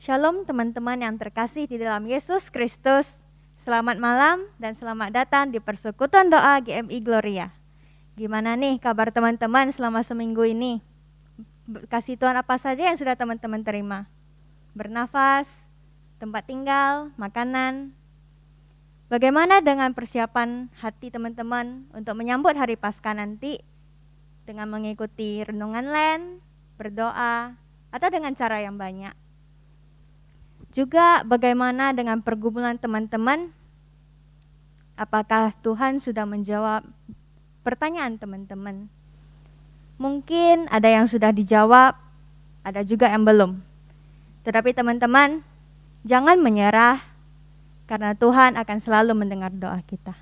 Shalom teman-teman yang terkasih di dalam Yesus Kristus. Selamat malam dan selamat datang di persekutuan doa GMI Gloria. Gimana nih kabar teman-teman selama seminggu ini? Kasih Tuhan apa saja yang sudah teman-teman terima? Bernafas, tempat tinggal, makanan. Bagaimana dengan persiapan hati teman-teman untuk menyambut hari Paskah nanti? Dengan mengikuti renungan Lent, berdoa, atau dengan cara yang banyak? Juga bagaimana dengan pergumulan teman-teman? Apakah Tuhan sudah menjawab pertanyaan teman-teman? Mungkin ada yang sudah dijawab, ada juga yang belum. Tetapi teman-teman, jangan menyerah karena Tuhan akan selalu mendengar doa kita.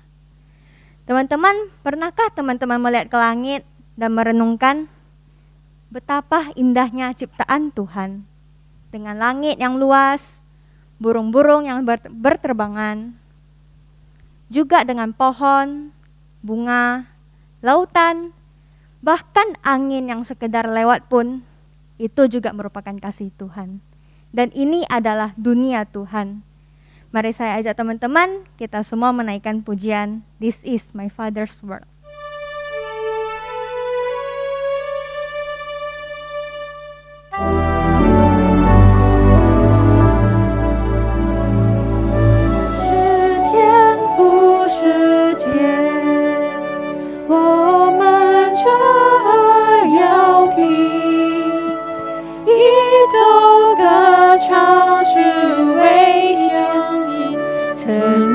Teman-teman, pernahkah teman-teman melihat ke langit dan merenungkan betapa indahnya ciptaan Tuhan? Dengan langit yang luas, burung-burung yang berterbangan, juga dengan pohon, bunga, lautan, bahkan angin yang sekedar lewat pun, itu juga merupakan kasih Tuhan. Dan ini adalah dunia Tuhan. Mari saya ajak teman-teman, kita semua menaikkan pujian, This is my Father's world.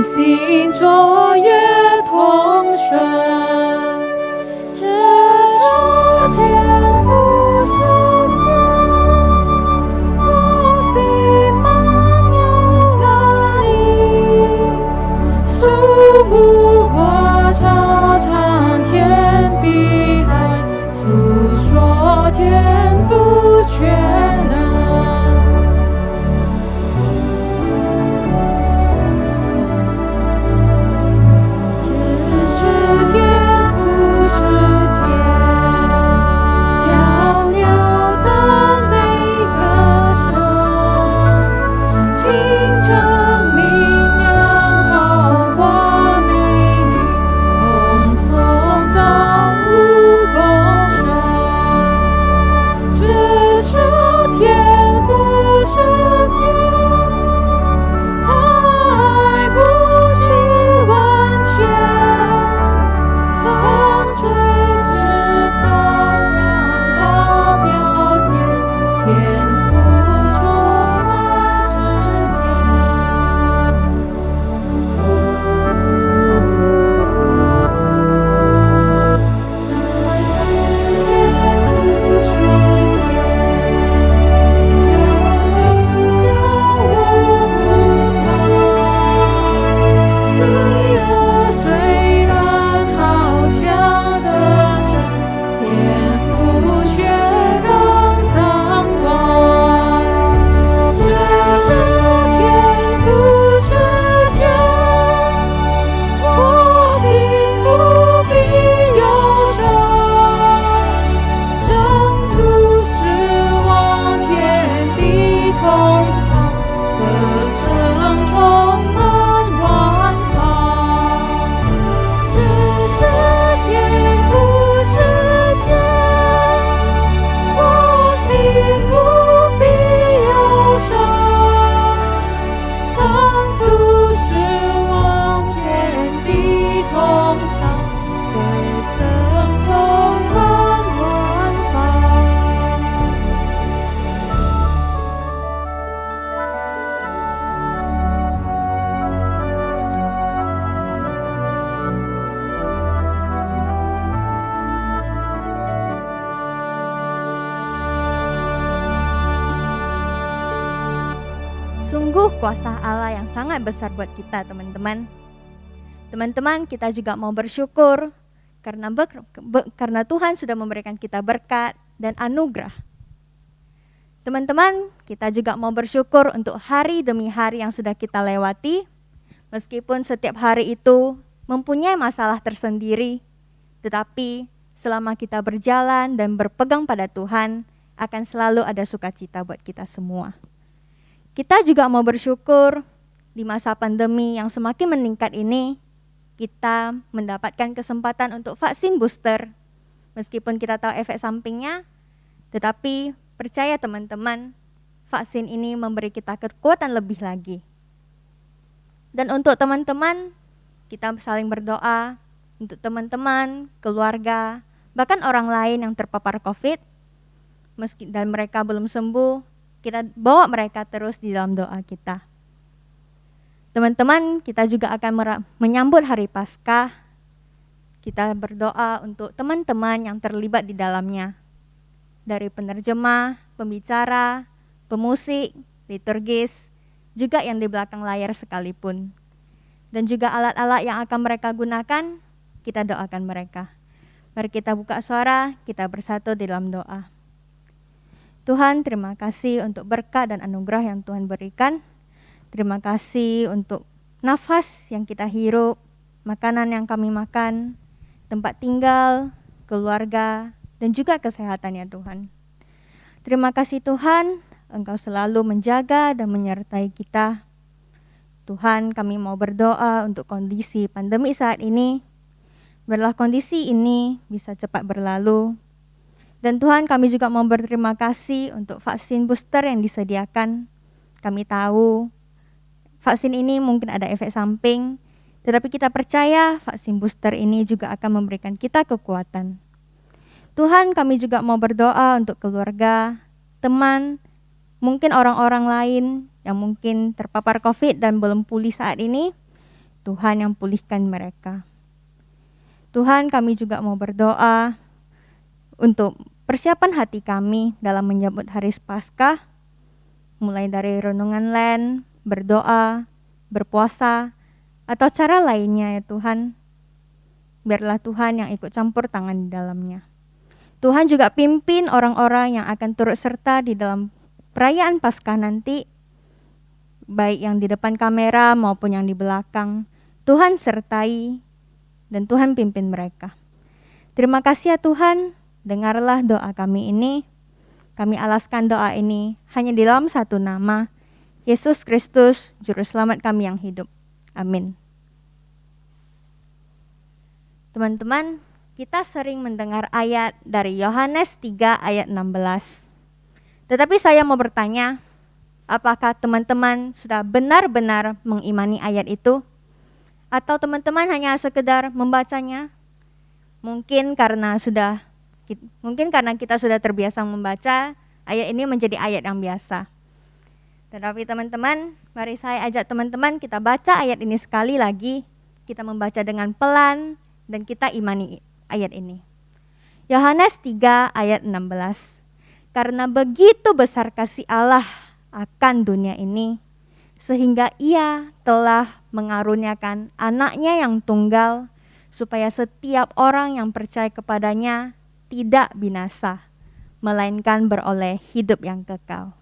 心卓越同声，这是天父世界，我心满有了你，树木花草长天碧海，诉说天父全能。Sungguh kuasa Allah yang sangat besar buat kita teman-teman. Teman-teman, kita juga mau bersyukur karena Tuhan sudah memberikan kita berkat dan anugerah. Teman-teman, kita juga mau bersyukur untuk hari demi hari yang sudah kita lewati. Meskipun setiap hari itu mempunyai masalah tersendiri, tetapi selama kita berjalan dan berpegang pada Tuhan, akan selalu ada sukacita buat kita semua. Kita juga mau bersyukur di masa pandemi yang semakin meningkat ini, kita mendapatkan kesempatan untuk vaksin booster. Meskipun kita tahu efek sampingnya, tetapi percaya teman-teman, vaksin ini memberi kita kekuatan lebih lagi. Dan untuk teman-teman, kita saling berdoa untuk teman-teman, keluarga, bahkan orang lain yang terpapar COVID, dan mereka belum sembuh, kita bawa mereka terus di dalam doa kita. Teman-teman, kita juga akan menyambut hari Paskah. Kita berdoa untuk teman-teman yang terlibat di dalamnya. Dari penerjemah, pembicara, pemusik, liturgis, juga yang di belakang layar sekalipun. Dan juga alat-alat yang akan mereka gunakan, kita doakan mereka. Mari kita buka suara, kita bersatu di dalam doa. Tuhan, terima kasih untuk berkat dan anugerah yang Tuhan berikan. Terima kasih untuk nafas yang kita hirup, makanan yang kami makan, tempat tinggal, keluarga, dan juga kesehatan ya Tuhan. Terima kasih Tuhan, Engkau selalu menjaga dan menyertai kita. Tuhan, kami mau berdoa untuk kondisi pandemi saat ini. Biarlah kondisi ini bisa cepat berlalu. Dan Tuhan, kami juga mau berterima kasih untuk vaksin booster yang disediakan. Kami tahu vaksin ini mungkin ada efek samping, tetapi kita percaya vaksin booster ini juga akan memberikan kita kekuatan. Tuhan, kami juga mau berdoa untuk keluarga, teman, mungkin orang-orang lain yang mungkin terpapar COVID dan belum pulih saat ini. Tuhan yang pulihkan mereka. Tuhan, kami juga mau berdoa untuk persiapan hati kami dalam menyambut hari Paskah, mulai dari renungan Lent, berdoa, berpuasa, atau cara lainnya ya Tuhan. Biarlah Tuhan yang ikut campur tangan di dalamnya. Tuhan juga pimpin orang-orang yang akan turut serta di dalam perayaan Paskah nanti, baik yang di depan kamera maupun yang di belakang. Tuhan sertai dan Tuhan pimpin mereka. Terima kasih ya Tuhan, dengarlah doa kami ini. Kami alaskan doa ini hanya di dalam satu nama, Yesus Kristus, Juru Selamat kami yang hidup. Amin. Teman-teman, kita sering mendengar ayat dari Yohanes 3 ayat 16. Tetapi saya mau bertanya, apakah teman-teman sudah benar-benar mengimani ayat itu? Atau teman-teman hanya sekedar membacanya? Mungkin karena kita sudah terbiasa membaca, ayat ini menjadi ayat yang biasa. Tetapi teman-teman, mari saya ajak teman-teman kita baca ayat ini sekali lagi. Kita membaca dengan pelan dan kita imani ayat ini. Yohanes 3 ayat 16. Karena begitu besar kasih Allah akan dunia ini, sehingga Ia telah mengaruniakan anaknya yang tunggal, supaya setiap orang yang percaya kepadanya tidak binasa, melainkan beroleh hidup yang kekal.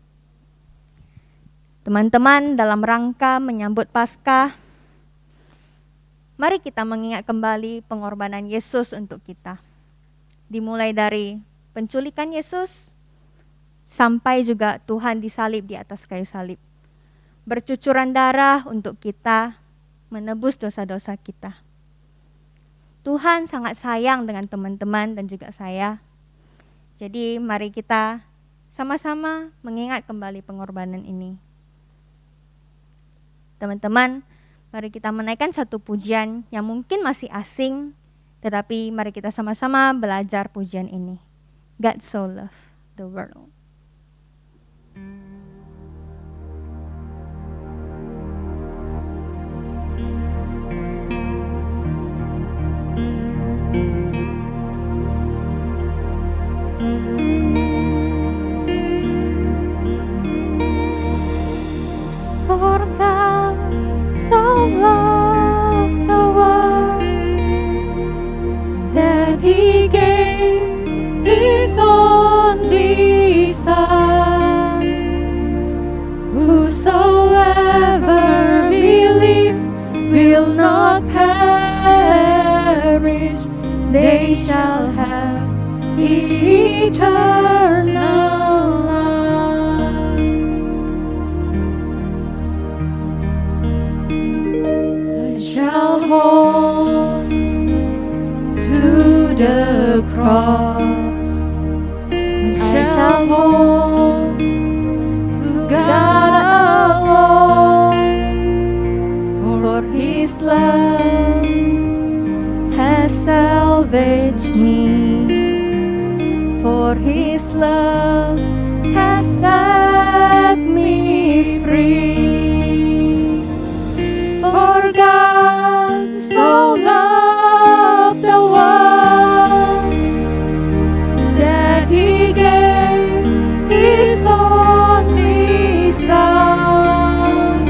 Teman-teman, dalam rangka menyambut Paskah, mari kita mengingat kembali pengorbanan Yesus untuk kita. Dimulai dari penculikan Yesus, sampai juga Tuhan disalib di atas kayu salib. Bercucuran darah untuk kita, menebus dosa-dosa kita. Tuhan sangat sayang dengan teman-teman dan juga saya. Jadi mari kita sama-sama mengingat kembali pengorbanan ini. Teman-teman, mari kita menaikkan satu pujian yang mungkin masih asing, tetapi mari kita sama-sama belajar pujian ini. God so loved the world. For God so loved the world that He gave His only Son. Whosoever believes will not perish, they shall have eternal life. the cross, I shall hold to God alone, for His love has salvaged me, for His love has set me free. For God so loved the world that He gave His only Son.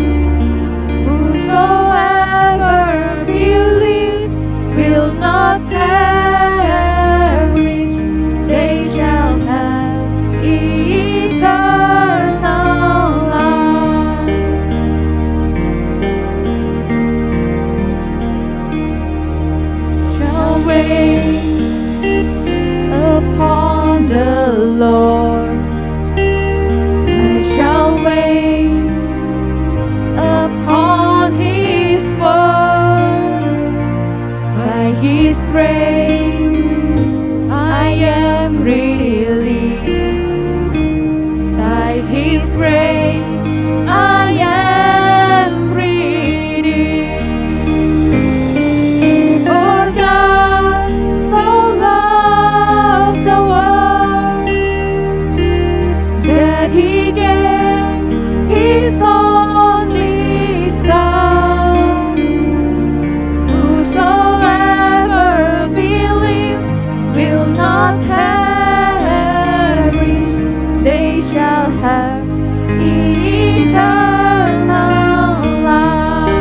Whosoever believes will not perish, they shall have eternal life. Shall wait upon the Lord, I shall wait upon His word. By His grace I am released, by His grace I am redeemed. For God so loved the world that He gave His only Son. Whosoever believes will not perish, they shall have eternal life.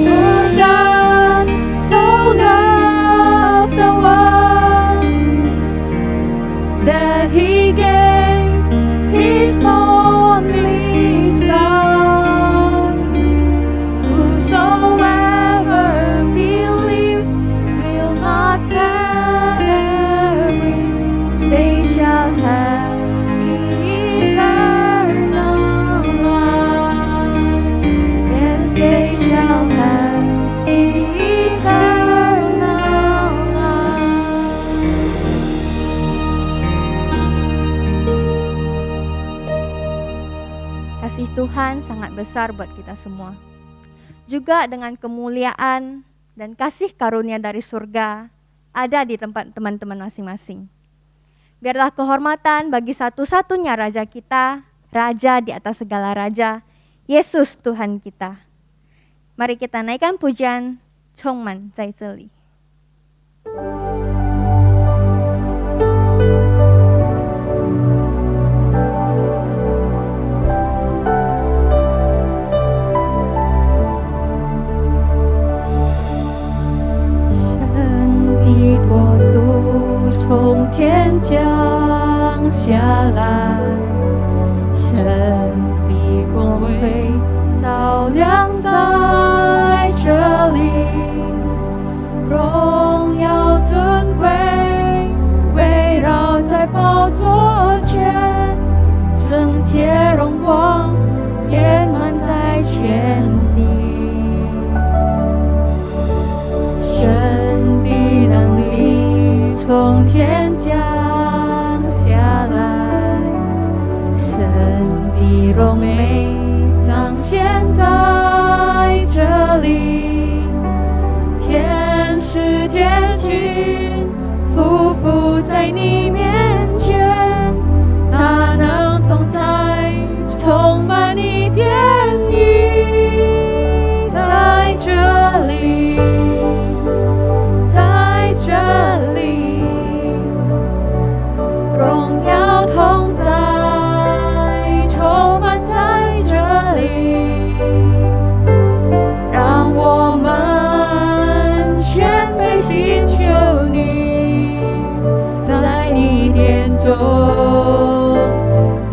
For God so loved the world that He gave His only Son. Whosoever believes will not perish, they shall have eternal life. Yes, they shall have eternal life. Kasih Tuhan sangat besar buat kita semua. Juga dengan kemuliaan dan kasih karunia dari surga ada di tempat teman-teman masing-masing. Biarlah kehormatan bagi satu-satunya Raja kita, Raja di atas segala Raja, Yesus Tuhan kita. Mari kita naikkan pujian, 充满在这里。从天降下来，神的光辉照亮在这里，荣耀尊贵围绕在宝座前，圣洁荣光遍满在全地，神的能力从天降下来，神的荣美彰显在这里，天使天君匍匐在你面前，他能同在，充满你殿宇，在这里，在这里。荣耀同在，充满在这里，让我们谦卑寻求你，在你殿中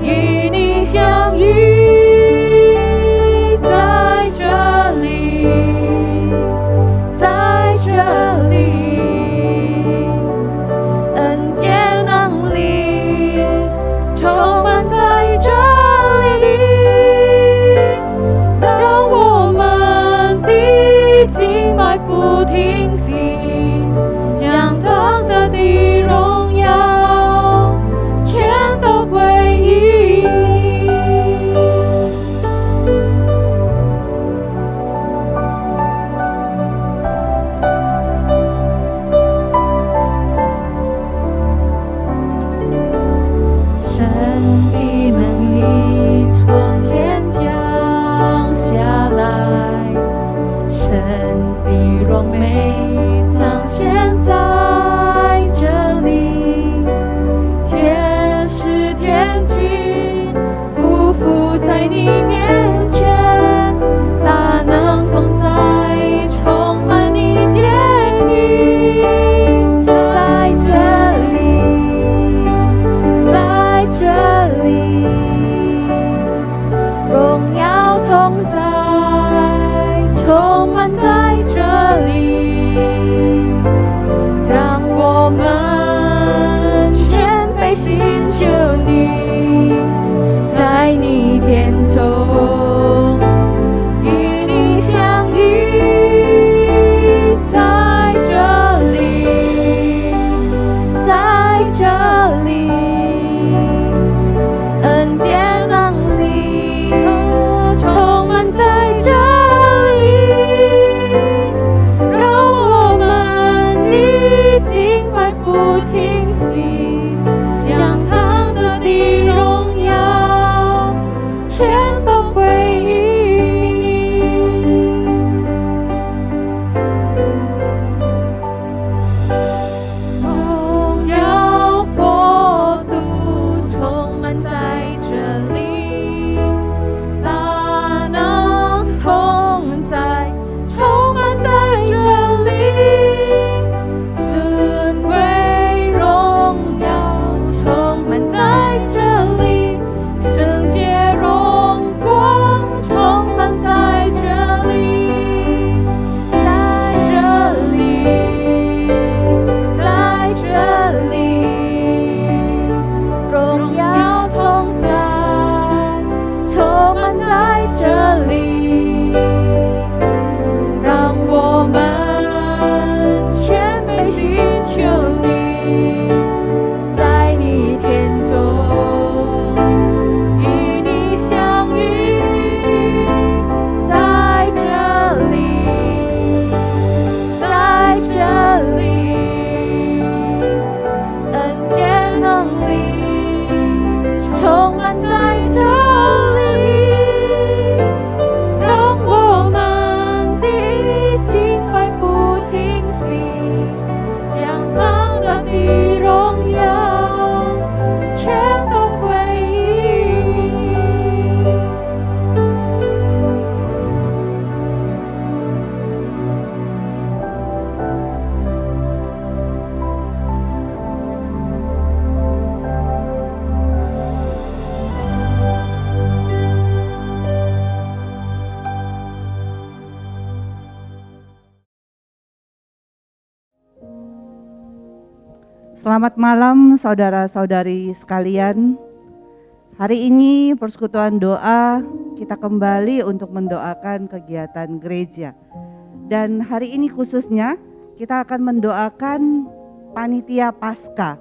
与你相遇，在这里，在这里。充满在这里，让我们的经脉不停息， Selamat malam saudara-saudari sekalian. Hari ini persekutuan doa kita kembali untuk mendoakan kegiatan gereja. Dan hari ini khususnya kita akan mendoakan panitia Paskah.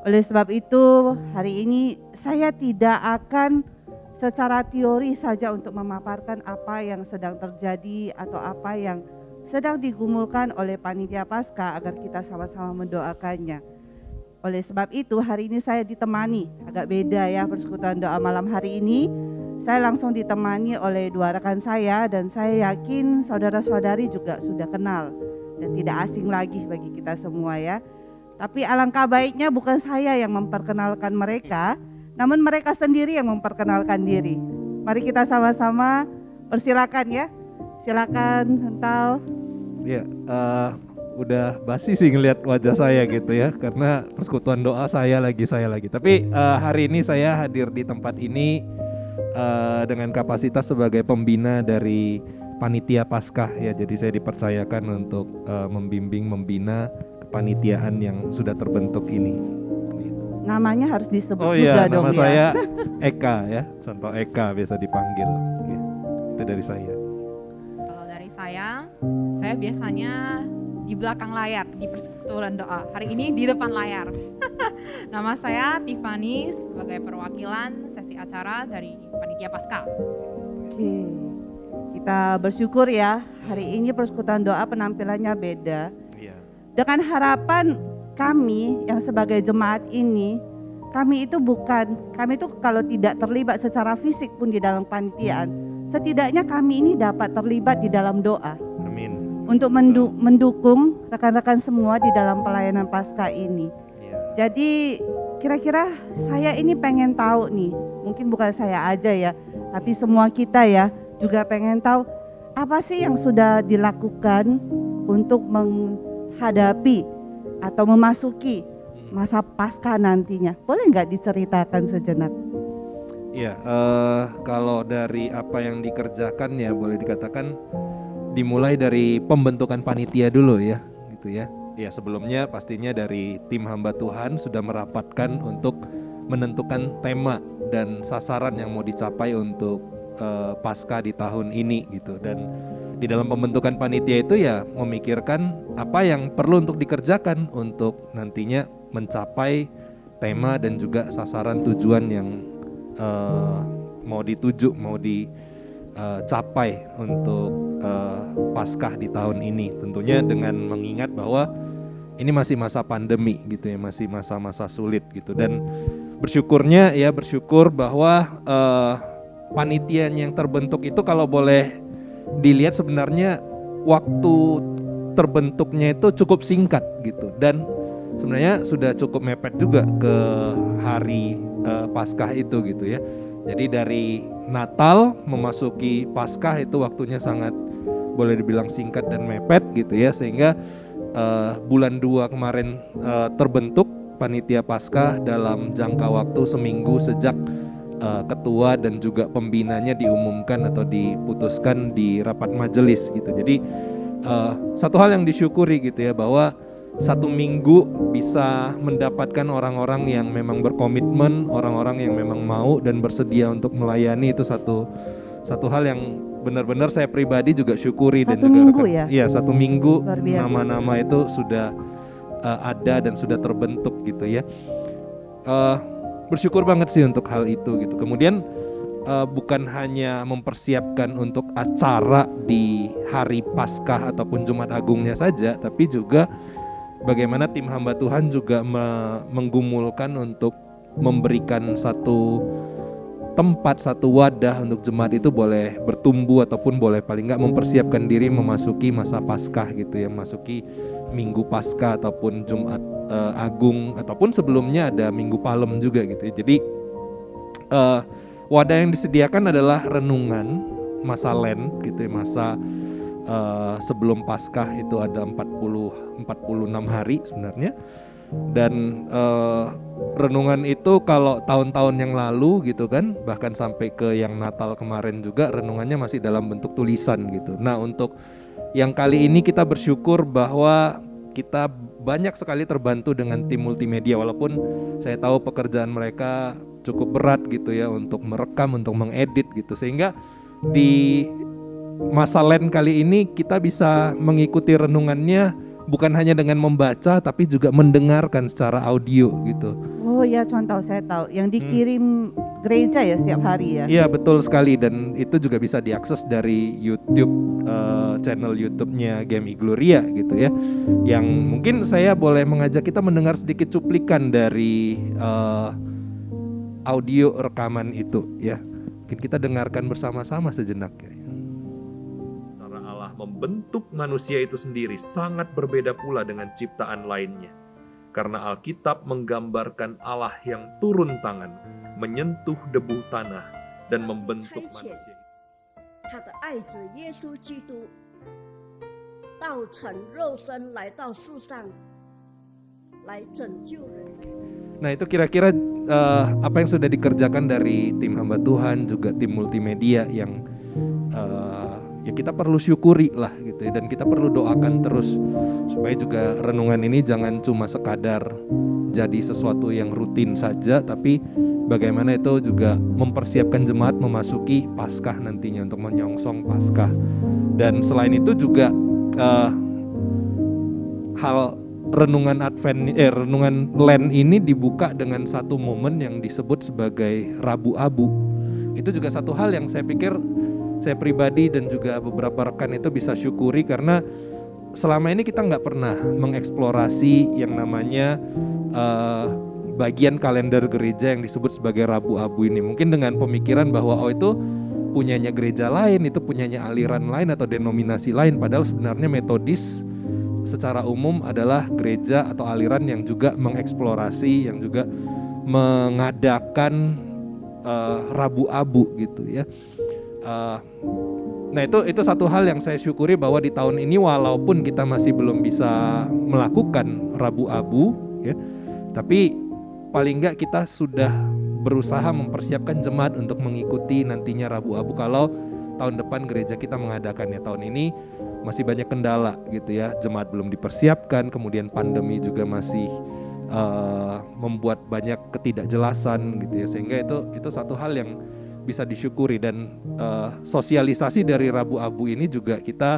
Oleh sebab itu hari ini saya tidak akan secara teori saja untuk memaparkan apa yang sedang terjadi atau apa yang sedang digumulkan oleh panitia Paskah agar kita sama-sama mendoakannya. Oleh sebab itu hari ini saya ditemani, agak beda ya persekutuan doa malam hari ini. Saya langsung ditemani oleh dua rekan saya dan saya yakin saudara-saudari juga sudah kenal dan tidak asing lagi bagi kita semua ya. Tapi alangkah baiknya bukan saya yang memperkenalkan mereka, namun mereka sendiri yang memperkenalkan diri. Mari kita sama-sama persilakan ya. Silakan Sentau. Ya, udah basi sih ngelihat wajah saya gitu ya, karena persekutuan doa saya lagi. Tapi hari ini saya hadir di tempat ini dengan kapasitas sebagai pembina dari panitia Paskah ya. Jadi saya dipercayakan untuk membimbing, membina kepanitiaan yang sudah terbentuk ini. Namanya harus disebut Oh juga iya, dong nama ya. saya Eka ya, contoh Eka biasa dipanggil. Ya, itu dari saya. Kalau dari saya biasanya di belakang layar di persekutuan doa. Hari ini di depan layar. Nama saya Tiffany sebagai perwakilan sesi acara dari panitia Paskah. Oke, kita bersyukur ya hari ini persekutuan doa penampilannya beda. Iya. Dengan harapan kami yang sebagai jemaat ini, kami itu kalau tidak terlibat secara fisik pun di dalam panitiaan, setidaknya kami ini dapat terlibat di dalam doa. Amin. Untuk mendukung rekan-rekan semua di dalam pelayanan Paskah ini. Iya. Jadi kira-kira saya ini pengen tahu nih, mungkin bukan saya aja ya, tapi semua kita ya juga pengen tahu apa sih yang sudah dilakukan untuk menghadapi atau memasuki masa Paskah nantinya. Boleh nggak diceritakan sejenak? Ya, kalau dari apa yang dikerjakan ya boleh dikatakan dimulai dari pembentukan panitia dulu ya, gitu ya. Ya sebelumnya pastinya dari tim hamba Tuhan sudah merapatkan untuk menentukan tema dan sasaran yang mau dicapai untuk Paskah di tahun ini gitu. Dan di dalam pembentukan panitia itu ya memikirkan apa yang perlu untuk dikerjakan untuk nantinya mencapai tema dan juga sasaran tujuan yang mau dituju, mau dicapai untuk Paskah di tahun ini. Tentunya dengan mengingat bahwa ini masih masa pandemi gitu ya, masih masa-masa sulit gitu. Dan bersyukur bahwa panitia yang terbentuk itu kalau boleh dilihat sebenarnya waktu terbentuknya itu cukup singkat gitu. Dan sebenarnya sudah cukup mepet juga ke hari Paskah itu gitu ya. Jadi dari Natal memasuki Paskah itu waktunya sangat boleh dibilang singkat dan mepet gitu ya, sehingga bulan 2 kemarin terbentuk panitia Paskah dalam jangka waktu seminggu sejak ketua dan juga pembinanya diumumkan atau diputuskan di rapat majelis gitu. Jadi satu hal yang disyukuri gitu ya, bahwa 1 minggu bisa mendapatkan orang-orang yang memang berkomitmen, orang-orang yang memang mau dan bersedia untuk melayani, itu satu hal yang benar-benar saya pribadi juga syukuri. Satu dan juga minggu rekan, ya? Iya, 1 minggu Luar biasa. nama-nama itu sudah ada dan sudah terbentuk gitu ya. Bersyukur banget sih untuk hal itu gitu. Kemudian bukan hanya mempersiapkan untuk acara di hari Paskah ataupun Jumat Agungnya saja, tapi juga bagaimana tim hamba Tuhan juga menggumulkan untuk memberikan satu tempat, satu wadah untuk jemaat itu boleh bertumbuh ataupun boleh paling nggak mempersiapkan diri memasuki masa Paskah gitu ya, memasuki Minggu Paskah ataupun Jumat Agung, ataupun sebelumnya ada Minggu Palem juga gitu ya. Jadi wadah yang disediakan adalah renungan masa Lent gitu ya, masa sebelum Paskah itu ada 46 hari sebenarnya. Dan renungan itu kalau tahun-tahun yang lalu gitu kan, bahkan sampai ke yang Natal kemarin juga renungannya masih dalam bentuk tulisan gitu. Nah, untuk yang kali ini kita bersyukur bahwa kita banyak sekali terbantu dengan tim multimedia, walaupun saya tahu pekerjaan mereka cukup berat gitu ya untuk merekam, untuk mengedit gitu, sehingga di masa Lent kali ini kita bisa mengikuti renungannya bukan hanya dengan membaca tapi juga mendengarkan secara audio gitu. Oh ya, contoh saya tahu yang dikirim gereja ya setiap hari ya. Iya betul sekali, dan itu juga bisa diakses dari YouTube, channel YouTube-nya GMI Gloria gitu ya. Yang mungkin saya boleh mengajak kita mendengar sedikit cuplikan dari audio rekaman itu ya. Mungkin kita dengarkan bersama-sama sejenak ya. Cara Allah membentuk manusia itu sendiri sangat berbeda pula dengan ciptaan lainnya. Karena Alkitab menggambarkan Allah yang turun tangan, menyentuh debu tanah, dan membentuk manusia. 他的爱子耶稣基督道成肉身来到世上，来拯救人。 Nah itu kira-kira apa yang sudah dikerjakan dari tim hamba Tuhan, juga tim multimedia yang ya kita perlu syukuri lah gitu ya, dan kita perlu doakan terus supaya juga renungan ini jangan cuma sekadar jadi sesuatu yang rutin saja, tapi bagaimana itu juga mempersiapkan jemaat memasuki Paskah nantinya untuk menyongsong Paskah. Dan selain itu juga hal renungan renungan Lent ini dibuka dengan satu momen yang disebut sebagai Rabu Abu. Itu juga satu hal yang saya pikir saya pribadi dan juga beberapa rekan itu bisa syukuri, karena selama ini kita nggak pernah mengeksplorasi yang namanya bagian kalender gereja yang disebut sebagai Rabu Abu ini. Mungkin dengan pemikiran bahwa itu punyanya gereja lain, itu punyanya aliran lain atau denominasi lain, padahal sebenarnya Metodis secara umum adalah gereja atau aliran yang juga mengeksplorasi, yang juga mengadakan Rabu Abu gitu ya. Nah itu satu hal yang saya syukuri, bahwa di tahun ini walaupun kita masih belum bisa melakukan Rabu Abu ya, tapi paling enggak kita sudah berusaha mempersiapkan jemaat untuk mengikuti nantinya Rabu Abu kalau tahun depan gereja kita mengadakannya. Tahun ini masih banyak kendala gitu ya, jemaat belum dipersiapkan, kemudian pandemi juga masih membuat banyak ketidakjelasan gitu ya, sehingga itu satu hal yang bisa disyukuri. Dan sosialisasi dari Rabu Abu ini juga kita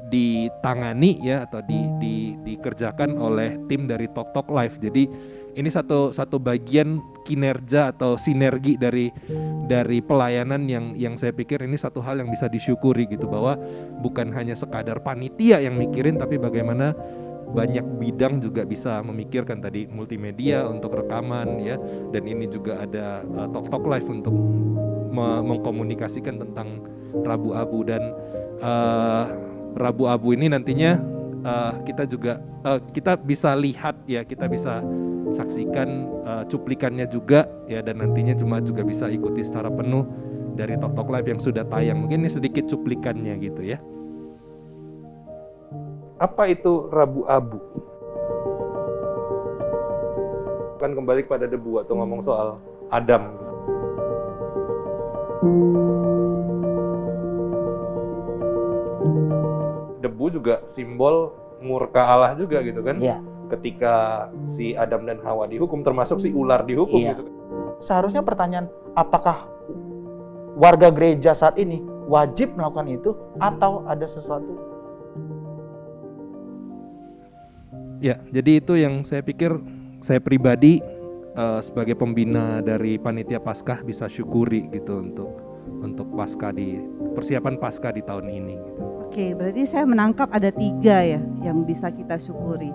ditangani ya, atau dikerjakan oleh tim dari Tok Tok Live. Jadi ini satu bagian kinerja atau sinergi dari pelayanan yang saya pikir ini satu hal yang bisa disyukuri gitu, bahwa bukan hanya sekadar panitia yang mikirin, tapi bagaimana banyak bidang juga bisa memikirkan, tadi multimedia untuk rekaman ya, dan ini juga ada Tok Tok Live untuk mengkomunikasikan tentang Rabu Abu. Dan Rabu Abu ini nantinya kita juga kita bisa lihat ya, kita bisa saksikan cuplikannya juga ya, dan nantinya jemaat juga bisa ikuti secara penuh dari Tok Tok Live yang sudah tayang. Mungkin ini sedikit cuplikannya gitu ya. Apa itu Rabu Abu? Kan kembali kepada debu atau ngomong soal Adam. Debu juga simbol murka Allah juga gitu kan? Iya. Ketika si Adam dan Hawa dihukum, termasuk si ular dihukum Iya. gitu kan? Seharusnya pertanyaan, apakah warga gereja saat ini wajib melakukan itu atau ada sesuatu? Ya, jadi itu yang saya pikir saya pribadi sebagai pembina dari panitia Paskah bisa syukuri gitu untuk Paskah di persiapan Paskah di tahun ini gitu. Oke, berarti saya menangkap ada 3 ya yang bisa kita syukuri.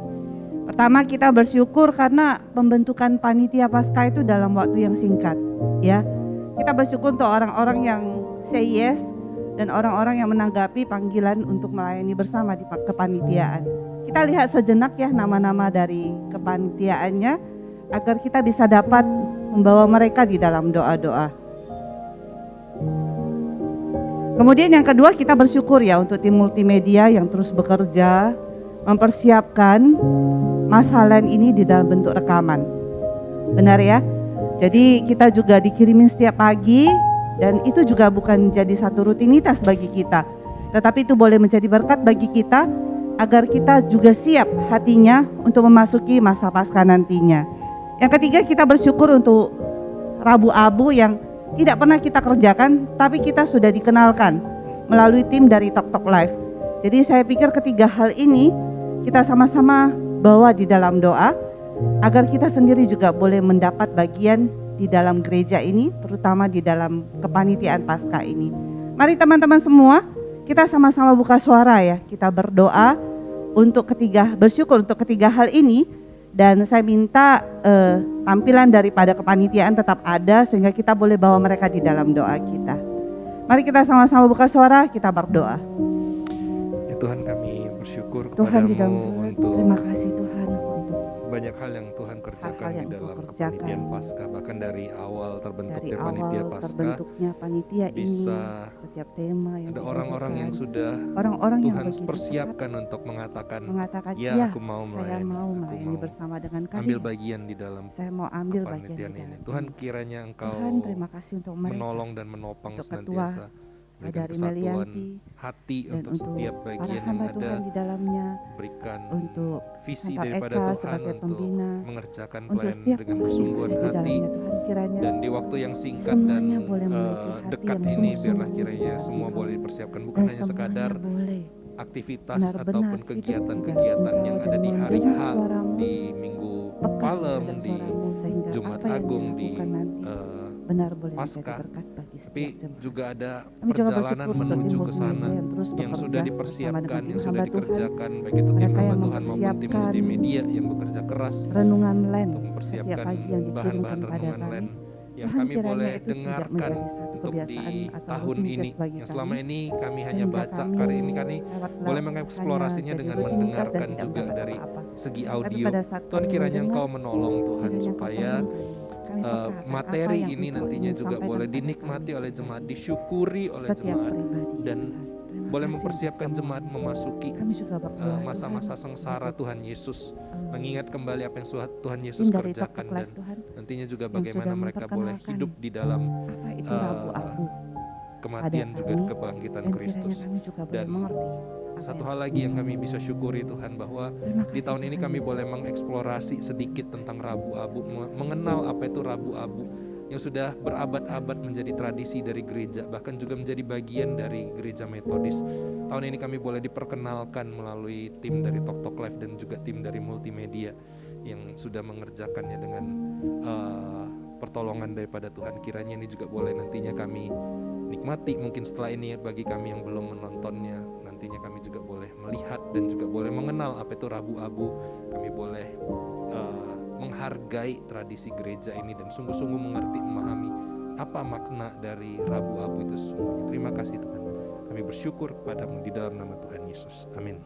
Pertama, kita bersyukur karena pembentukan panitia Paskah itu dalam waktu yang singkat ya. Kita bersyukur untuk orang-orang yang say yes dan orang-orang yang menanggapi panggilan untuk melayani bersama di kepanitiaan. Kita lihat sejenak ya nama-nama dari kepanitiaannya agar kita bisa dapat membawa mereka di dalam doa-doa. Kemudian yang kedua, kita bersyukur ya untuk tim multimedia yang terus bekerja mempersiapkan Masa Lent ini di dalam bentuk rekaman. Benar ya? Jadi kita juga dikirimin setiap pagi, dan itu juga bukan jadi satu rutinitas bagi kita, tetapi itu boleh menjadi berkat bagi kita agar kita juga siap hatinya untuk memasuki masa Paskah nantinya. Yang ketiga, kita bersyukur untuk Rabu Abu yang tidak pernah kita kerjakan, tapi kita sudah dikenalkan melalui tim dari Tok Tok Live. Jadi saya pikir ketiga hal ini kita sama-sama bawa di dalam doa agar kita sendiri juga boleh mendapat bagian di dalam gereja ini, terutama di dalam kepanitiaan Paskah ini. Mari teman-teman semua, kita sama-sama buka suara ya, kita berdoa untuk bersyukur untuk ketiga hal ini. Dan saya minta tampilan daripada kepanitiaan tetap ada sehingga kita boleh bawa mereka di dalam doa kita. Mari kita sama-sama buka suara, kita berdoa. Ya Tuhan, kami bersyukur Tuhan di dalam kepadamu suara, untuk terima kasih Tuhan untuk banyak hal yang Tuhan kerjakan Hal-hal di yang dalam Engkau kerjakan. kepanitiaan Paskah, bahkan dari awal dari terbentuknya panitia awal Paskah. terbentuknya panitia ini, bisa setiap tema yang Ada orang-orang yang dibagikan, sudah orang-orang yang Tuhan begitu persiapkan cepat untuk mengatakan, mengatakan, ya ya aku mau saya melayani, mau aku melayani mau bersama dengan ambil kalian. bagian di dalam Saya mau ambil bagian di kepanitiaan dalam ini. Tuhan, ini. kiranya Engkau Tuhan, terima kasih untuk mereka, menolong dan menopang untuk ketua senantiasa, berikan Saudari kesatuan Melianti, hati dan untuk untuk setiap para bagian yang hamba ada, Tuhan di dalamnya, berikan untuk visi Santar daripada Eka Tuhan sebagai untuk pembina, mengerjakan untuk pelayanan setiap dengan orang yang bersungguhan ada di hati, dalamnya. Tuhan, kiranya dan di waktu yang singkat dan semuanya boleh memiliki hati dekat yang ini sungguh-sungguh biarlah di kiranya dalam semua Engkau. boleh dipersiapkan, bukan Dan hanya sekadar semuanya boleh aktivitas benar-benar ataupun hidup di dalam kegiatan-kegiatan yang Engkau ada dan di hari mendengar H, suaramu, di Minggu peka Palem, terhadap di suaramu, sehingga Jumat apa yang Agung, di dilakukan nanti benar boleh menjadi Paskah. berkat bagi Tapi setiap jemaat. juga ada Kami juga perjalanan bersyukur untuk tim menuju ke sana multimedia yang terus yang sudah bekerja bersama dipersiapkan, dengan yang tim sudah hamba Tuhan, dikerjakan, baik itu tim mereka hamba yang Tuhan maupun tim mempersiapkan multimedia yang bekerja keras renungan land untuk setiap mempersiapkan pagi yang bahan-bahan dikirimkan pada renungan kami. land yang Tuhan, kami kiranya boleh itu tidak dengarkan menjadi satu untuk kebiasaan di atau tahun rutinitas ini. bagi Yang selama kami, ini kami hanya sehingga baca, kami kali ini kami lewat boleh hanya mengeksplorasinya jadi dengan rutinitas dan mendengarkan tidak juga mendapat dari apa-apa. segi Tapi audio. pada saat Tuhan, kami kiranya mendengar, Engkau menolong Tuhan kiranya Engkau supaya tolong kami peka akan apa materi yang ini Engkau nantinya ingin juga sampaikan boleh pada dinikmati kami oleh pribadi, jemaat, disyukuri oleh setiap jemaat, pribadi, dan Tuhan. Terima boleh kasih mempersiapkan untuk jemaat semuanya. memasuki Kami juga berdoa masa-masa Tuhan, sengsara untuk, Tuhan Yesus, mengingat kembali apa yang Tuhan tim Yesus dari Tok kerjakan, Tok dan Live Tuhan nantinya juga yang bagaimana sudah mereka boleh memperkenalkan hidup di dalam apa itu eh, Rabu-Abu kematian pada juga kami, kebangkitan dan Kristus. kiranya kami juga boleh Dan mengerti apa satu yang hal lagi yang kami bisa syukuri Tuhan, bahwa Terima di kasih tahun ini Tuhan kami Yesus. boleh mengeksplorasi sedikit tentang Rabu-Abu, mengenal apa itu Rabu-Abu yang sudah berabad-abad menjadi tradisi dari gereja, bahkan juga menjadi bagian dari gereja Metodis. Tahun ini kami boleh diperkenalkan melalui tim dari Tok Tok Live dan juga tim dari multimedia yang sudah mengerjakannya dengan pertolongan daripada Tuhan. Kiranya ini juga boleh nantinya kami nikmati, mungkin setelah ini bagi kami yang belum menontonnya, nantinya kami juga boleh melihat dan juga boleh mengenal apa itu Rabu-Abu. Kami boleh menghargai tradisi gereja ini dan sungguh-sungguh mengerti, memahami apa makna dari Rabu-Abu itu sesungguhnya. Terima kasih Tuhan. Kami bersyukur kepadamu di dalam nama Tuhan Yesus. Amin.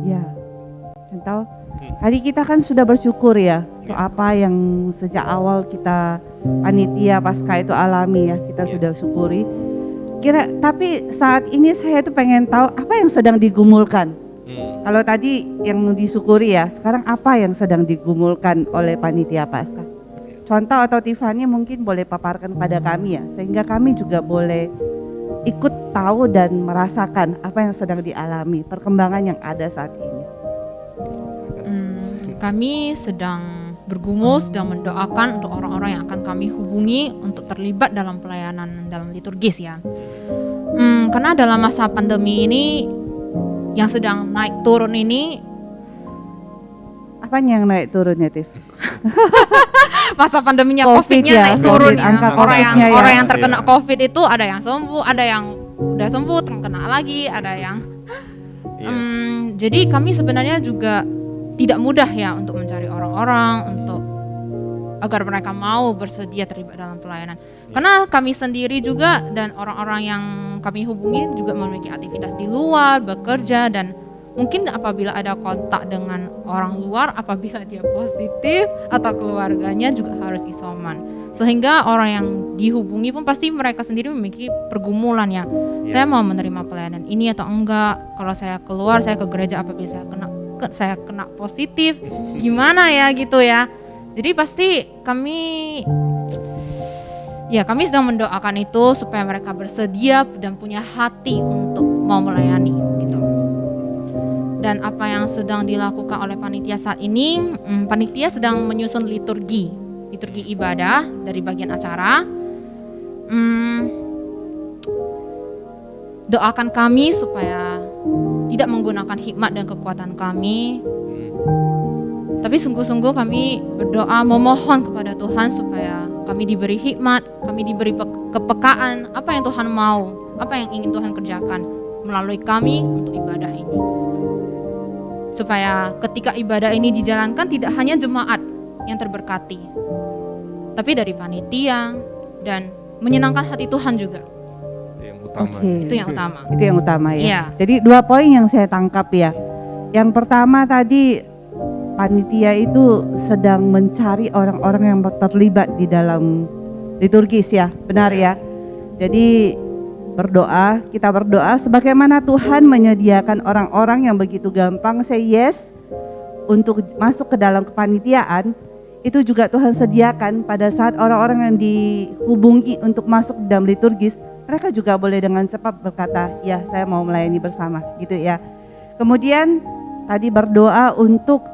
Ya, Chantal, tadi kita kan sudah bersyukur ya untuk apa yang sejak awal kita panitia Paskah itu alami ya, kita sudah syukuri. Tapi saat ini saya tuh pengen tahu apa yang sedang digumulkan. Kalau tadi yang disyukuri ya, sekarang apa yang sedang digumulkan oleh panitia Paskah? Contoh atau Tiffany mungkin boleh paparkan pada kami ya, sehingga kami juga boleh ikut tahu dan merasakan apa yang sedang dialami, perkembangan yang ada saat ini. Kami sedang bergumul, sedang mendoakan untuk orang-orang yang akan kami hubungi untuk terlibat dalam pelayanan dalam liturgis ya. Karena dalam masa pandemi ini yang sedang naik turun ini, apanya yang naik turunnya, Tiff? masa pandeminya COVID COVID-nya ya, naik turun COVID, ya. angka Orang yang COVID-nya ya. orang yang terkena COVID itu ada yang sembuh, ada yang udah sembuh terkena lagi, ada yang jadi kami sebenarnya juga tidak mudah ya untuk mencari orang-orang untuk agar mereka mau bersedia terlibat dalam pelayanan. Karena kami sendiri juga dan orang-orang yang kami hubungi juga memiliki aktivitas di luar, bekerja, dan mungkin apabila ada kontak dengan orang luar, apabila dia positif atau keluarganya juga harus isoman. Sehingga orang yang dihubungi pun pasti mereka sendiri memiliki pergumulan ya. Saya mau menerima pelayanan ini atau enggak? Kalau saya keluar, saya ke gereja apabila saya kena positif, gimana ya gitu ya. Jadi pasti kami sedang mendoakan itu supaya mereka bersedia dan punya hati untuk mau melayani gitu. Dan apa yang sedang dilakukan oleh panitia saat ini, panitia sedang menyusun liturgi ibadah dari bagian acara. Doakan kami supaya tidak menggunakan hikmat dan kekuatan kami, tapi sungguh-sungguh kami berdoa memohon kepada Tuhan supaya kami diberi hikmat, kami diberi kepekaan apa yang Tuhan mau, apa yang ingin Tuhan kerjakan melalui kami untuk ibadah ini. Supaya ketika ibadah ini dijalankan tidak hanya jemaat yang terberkati, tapi dari panitia dan menyenangkan hati Tuhan juga. Itu yang utama. Oke. Itu yang utama. Itu yang utama ya. Iya. Jadi 2 poin yang saya tangkap ya. Yang pertama tadi panitia itu sedang mencari orang-orang yang terlibat di dalam liturgis ya, benar ya. Jadi kita berdoa sebagaimana Tuhan menyediakan orang-orang yang begitu gampang say yes untuk masuk ke dalam kepanitiaan, itu juga Tuhan sediakan pada saat orang-orang yang dihubungi untuk masuk dalam liturgis, mereka juga boleh dengan cepat berkata, ya saya mau melayani bersama gitu ya. Kemudian tadi berdoa untuk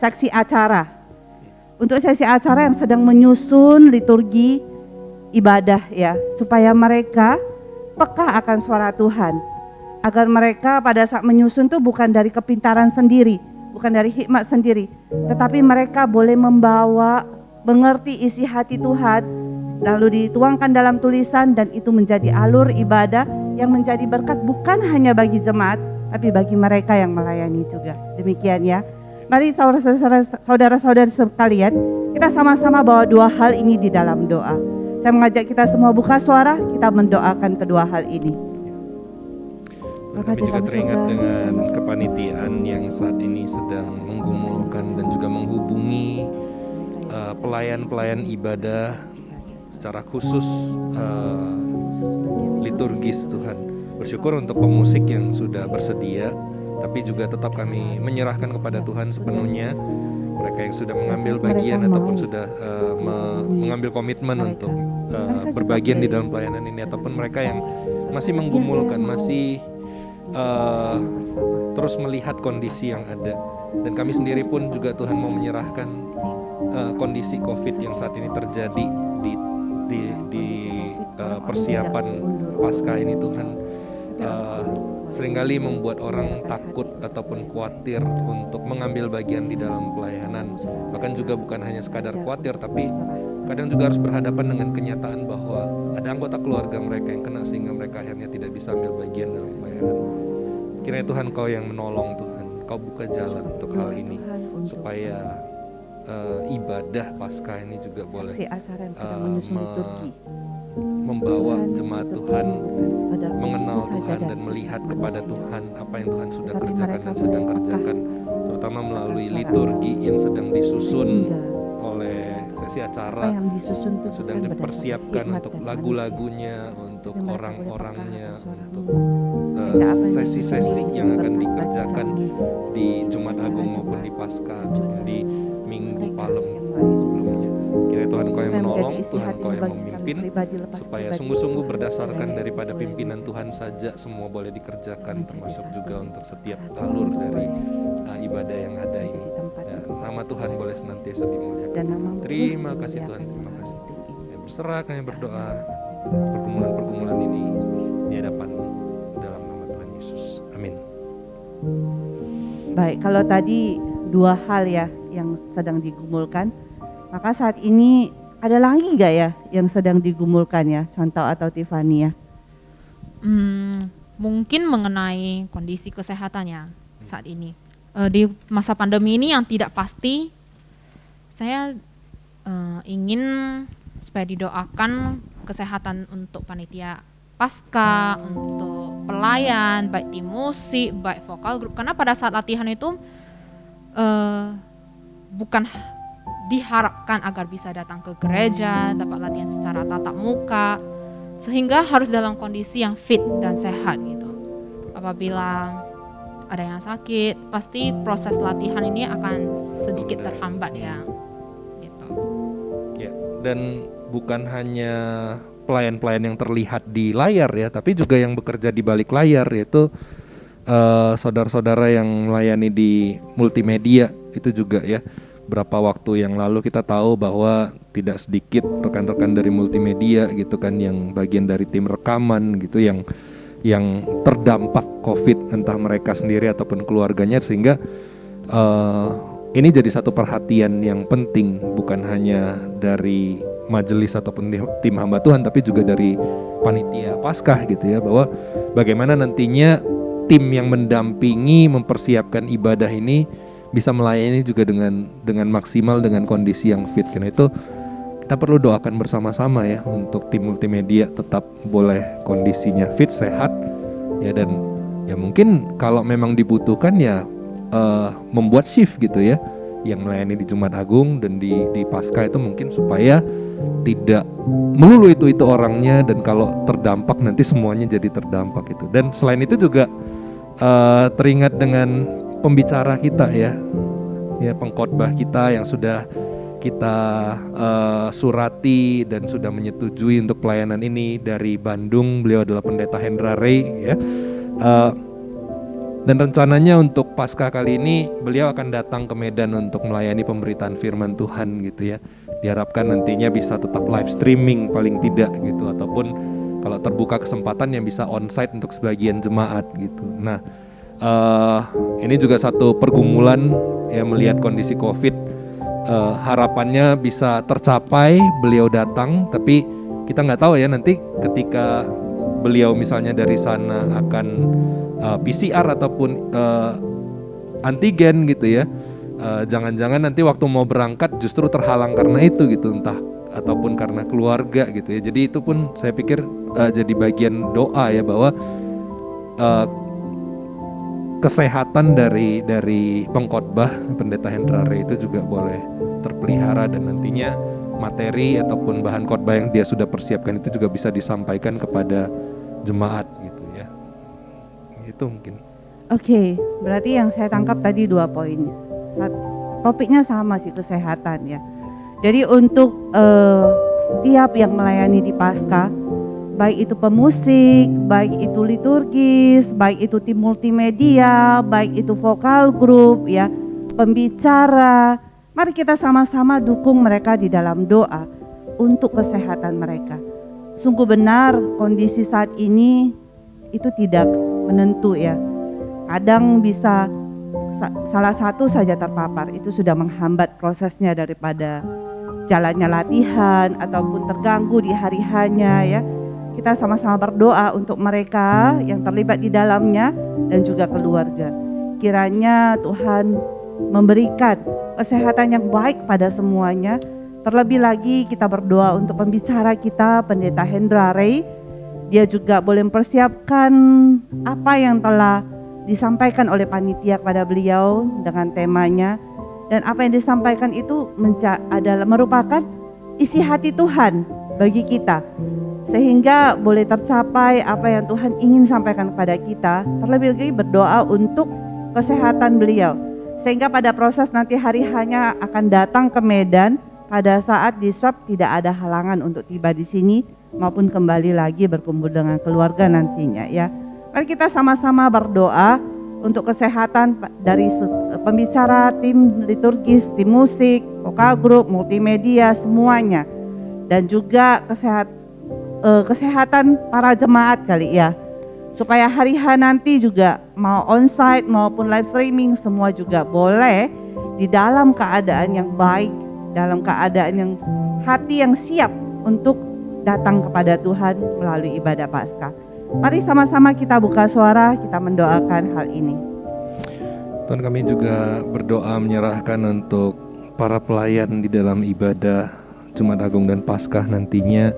seksi acara. Untuk seksi acara yang sedang menyusun liturgi ibadah ya, supaya mereka peka akan suara Tuhan. Agar mereka pada saat menyusun tuh bukan dari kepintaran sendiri, bukan dari hikmat sendiri, tetapi mereka boleh membawa, mengerti isi hati Tuhan, lalu dituangkan dalam tulisan, dan itu menjadi alur ibadah yang menjadi berkat bukan hanya bagi jemaat, tapi bagi mereka yang melayani juga. Demikian ya. Mari saudara-saudari sekalian, kita sama-sama bawa 2 hal ini di dalam doa. Saya mengajak kita semua buka suara, kita mendoakan kedua hal ini. Dan kami juga teringat dengan kepanitiaan yang saat ini sedang menggumulkan dan juga menghubungi pelayan-pelayan ibadah secara khusus liturgis Tuhan. Bersyukur untuk pemusik yang sudah bersedia, tapi juga tetap kami menyerahkan kepada Tuhan sepenuhnya mereka yang sudah mengambil bagian ataupun sudah mengambil komitmen untuk berbagian di dalam pelayanan ini, ataupun mereka yang masih menggumulkan, masih terus melihat kondisi yang ada. Dan kami sendiri pun juga Tuhan mau menyerahkan kondisi COVID yang saat ini terjadi di persiapan Paskah ini Tuhan. Seringkali membuat orang takut ataupun khawatir untuk mengambil bagian di dalam pelayanan. Bahkan juga bukan hanya sekadar khawatir, tapi kadang juga harus berhadapan dengan kenyataan bahwa ada anggota keluarga mereka yang kena sehingga mereka akhirnya tidak bisa ambil bagian dalam pelayanan. Kiranya Tuhan Kau yang menolong Tuhan, Kau buka jalan untuk hal ini supaya ibadah Paskah ini juga boleh membawa jemaat Tuhan mengenal Tuhan dan melihat kepada Tuhan apa yang Tuhan sudah kerjakan dan sedang kerjakan, terutama melalui liturgi yang sedang disusun oleh sesi acara, sudah dipersiapkan untuk lagu-lagunya, untuk orang-orangnya, untuk sesi-sesi yang akan dikerjakan di Jumat Agung maupun di Paskah, di Minggu Palem sebelumnya. Kiranya Tuhan Kau yang menolong, Tuhan Kau yang memimpin, supaya sungguh-sungguh berdasarkan daripada pimpinan Tuhan saja semua boleh dikerjakan, termasuk juga untuk setiap alur dari ibadah yang ada ini. Dan nama Tuhan boleh senantiasa dimuliakan. Terima kasih Tuhan, terima kasih. Saya berserah, kami berdoa pergumulan-pergumulan ini di hadapan-Mu dalam nama Tuhan Yesus. Amin. Baik, kalau tadi 2 hal ya yang sedang digumulkan, maka saat ini ada lagi gak ya yang sedang digumulkan ya, Contoh atau Tiffany ya? Mungkin mengenai kondisi kesehatannya saat ini. Di masa pandemi ini yang tidak pasti, saya ingin supaya didoakan kesehatan untuk panitia Paskah, untuk pelayan, baik tim musik, baik vokal grup. Karena pada saat latihan itu bukan diharapkan agar bisa datang ke gereja, dapat latihan secara tatap muka, sehingga harus dalam kondisi yang fit dan sehat gitu. Apabila ada yang sakit, pasti proses latihan ini akan sedikit terhambat ya. Gitu. Ya, dan bukan hanya pelayan-pelayan yang terlihat di layar ya, tapi juga yang bekerja di balik layar, yaitu saudara-saudara yang melayani di multimedia itu juga ya. Berapa waktu yang lalu kita tahu bahwa tidak sedikit rekan-rekan dari multimedia gitu kan yang bagian dari tim rekaman gitu yang terdampak COVID, entah mereka sendiri ataupun keluarganya, sehingga ini jadi satu perhatian yang penting bukan hanya dari majelis ataupun tim hamba Tuhan, tapi juga dari panitia Paskah gitu ya, bahwa bagaimana nantinya tim yang mendampingi mempersiapkan ibadah ini bisa melayani juga dengan maksimal dengan kondisi yang fit. Karena itu kita perlu doakan bersama-sama ya untuk tim multimedia tetap boleh kondisinya fit, sehat ya, dan ya mungkin kalau memang dibutuhkan ya membuat shift gitu ya yang melayani di Jumat Agung dan di Paskah itu, mungkin supaya tidak melulu itu orangnya, dan kalau terdampak nanti semuanya jadi terdampak itu. Dan selain itu juga teringat dengan pembicara kita ya pengkhotbah kita yang sudah kita surati dan sudah menyetujui untuk pelayanan ini dari Bandung. Beliau adalah Pendeta Hendra Ray ya. Dan rencananya untuk Paskah kali ini beliau akan datang ke Medan untuk melayani pemberitaan firman Tuhan gitu ya. Diharapkan nantinya bisa tetap live streaming paling tidak gitu, ataupun kalau terbuka kesempatan yang bisa onsite untuk sebagian jemaat gitu. Nah, ini juga satu pergumulan ya melihat kondisi COVID. Harapannya bisa tercapai, beliau datang, tapi kita nggak tahu ya nanti ketika beliau misalnya dari sana akan PCR ataupun antigen gitu ya, jangan-jangan nanti waktu mau berangkat justru terhalang karena itu gitu, entah ataupun karena keluarga gitu ya. Jadi itu pun saya pikir jadi bagian doa ya, bahwa kesehatan dari pengkhotbah Pendeta Hendra Ray itu juga boleh terpelihara, dan nantinya materi ataupun bahan khotbah yang dia sudah persiapkan itu juga bisa disampaikan kepada jemaat gitu ya. Itu mungkin. Oke, berarti yang saya tangkap tadi 2 poin. Topiknya sama sih, kesehatan ya. Jadi untuk setiap yang melayani di Paskah, baik itu pemusik, baik itu liturgis, baik itu tim multimedia, baik itu vokal grup ya, pembicara, mari kita sama-sama dukung mereka di dalam doa untuk kesehatan mereka. Sungguh benar kondisi saat ini itu tidak menentu ya. Kadang bisa salah satu saja terpapar, itu sudah menghambat prosesnya daripada jalannya latihan ataupun terganggu di hari-harinya ya. Kita sama-sama berdoa untuk mereka yang terlibat di dalamnya dan juga keluarga. Kiranya Tuhan memberikan kesehatan yang baik pada semuanya. Terlebih lagi kita berdoa untuk pembicara kita, Pendeta Hendra Ray. Dia juga boleh mempersiapkan apa yang telah disampaikan oleh panitia kepada beliau dengan temanya. Dan apa yang disampaikan itu adalah merupakan isi hati Tuhan bagi kita, sehingga boleh tercapai apa yang Tuhan ingin sampaikan kepada kita. Terlebih lagi berdoa untuk kesehatan beliau, sehingga pada proses nanti hari hanya akan datang ke Medan, pada saat di swab tidak ada halangan untuk tiba di sini maupun kembali lagi berkumpul dengan keluarga nantinya ya. Mari kita sama-sama berdoa untuk kesehatan dari pembicara, tim liturgis, tim musik, vokal grup, multimedia, semuanya. Dan juga kesehatan para jemaat kali ya. Supaya hari H nanti juga mau onsite maupun live streaming semua juga boleh di dalam keadaan yang baik, dalam keadaan yang hati yang siap untuk datang kepada Tuhan melalui ibadah Paskah. Mari sama-sama kita buka suara, kita mendoakan hal ini. Tuhan, kami juga berdoa menyerahkan untuk para pelayan di dalam ibadah Jumat Agung dan Paskah nantinya.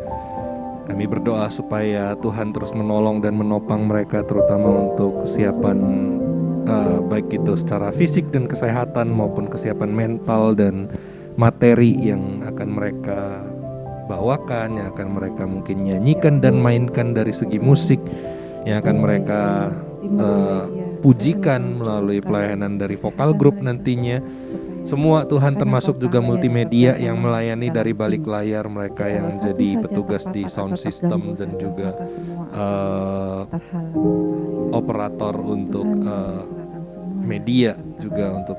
Kami berdoa supaya Tuhan terus menolong dan menopang mereka, terutama untuk kesiapan baik itu secara fisik dan kesehatan maupun kesiapan mental dan materi yang akan mereka bawakan, yang akan mereka mungkin nyanyikan dan mainkan dari segi musik, yang akan mereka pujikan, melalui pelayanan dari vokal group nantinya. Semua Tuhan, termasuk juga multimedia yang melayani dari balik layar, mereka yang jadi petugas di sound system dan juga operator untuk media juga untuk